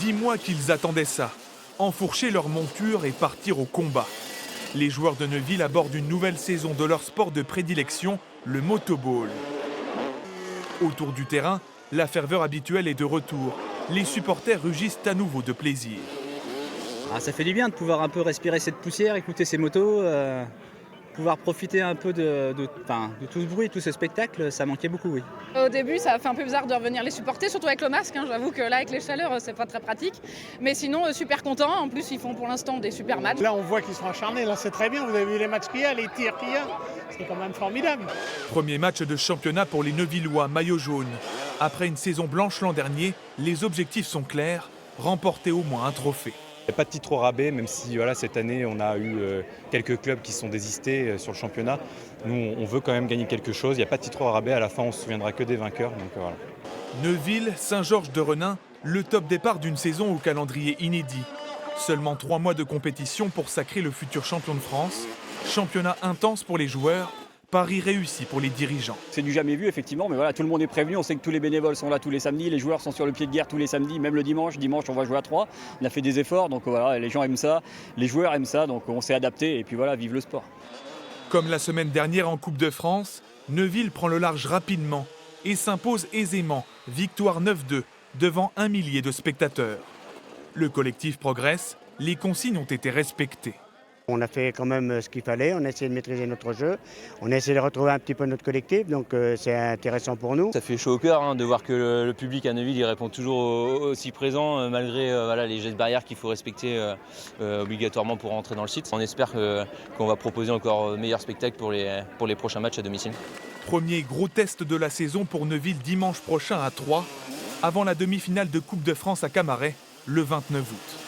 10 mois qu'ils attendaient ça, enfourcher leur monture et partir au combat. Les joueurs de Neuville abordent une nouvelle saison de leur sport de prédilection, le motoball. Autour du terrain, la ferveur habituelle est de retour. Les supporters rugissent à nouveau de plaisir. Ah, ça fait du bien de pouvoir un peu respirer cette poussière, écouter ces motos, pouvoir profiter un peu de tout ce bruit, tout ce spectacle, ça manquait beaucoup, oui. Au début, ça a fait un peu bizarre de revenir les supporter, surtout avec le masque. J'avoue que là, avec les chaleurs, c'est pas très pratique. Mais sinon, super content. En plus, ils font pour l'instant des super matchs. Là, on voit qu'ils sont acharnés. Là, c'est très bien. Vous avez vu les matchs qu'il y a, les tirs qu'il y a. C'est quand même formidable. Premier match de championnat pour les Neuvillois, maillot jaune. Après une saison blanche l'an dernier, les objectifs sont clairs, remporter au moins un trophée. Il n'y a pas de titre au rabais, même si voilà, cette année on a eu quelques clubs qui sont désistés sur le championnat. Nous on veut quand même gagner quelque chose, il n'y a pas de titre au rabais, à la fin on ne se souviendra que des vainqueurs. Donc, voilà. Neuville, Saint-Georges-de-Renin, le top départ d'une saison au calendrier inédit. Seulement 3 mois de compétition pour sacrer le futur champion de France. Championnat intense pour les joueurs, pari réussi pour les dirigeants. C'est du jamais vu effectivement, mais voilà, tout le monde est prévenu. On sait que tous les bénévoles sont là tous les samedis, les joueurs sont sur le pied de guerre tous les samedis, même le dimanche. Dimanche, on va jouer à 3. On a fait des efforts, donc voilà, les gens aiment ça, les joueurs aiment ça, donc on s'est adapté et puis voilà, vive le sport. Comme la semaine dernière en Coupe de France, Neuville prend le large rapidement et s'impose aisément, victoire 9-2, devant 1 millier de spectateurs. Le collectif progresse, les consignes ont été respectées. On a fait quand même ce qu'il fallait, on a essayé de maîtriser notre jeu, on a essayé de retrouver un petit peu notre collectif, donc c'est intéressant pour nous. Ça fait chaud au cœur de voir que le public à Neuville il répond toujours aussi présent malgré les gestes barrières qu'il faut respecter obligatoirement pour rentrer dans le site. On espère qu'on va proposer encore meilleur spectacle pour les prochains matchs à domicile. Premier gros test de la saison pour Neuville dimanche prochain à 3, avant la demi-finale de Coupe de France à Camaret, le 29 août.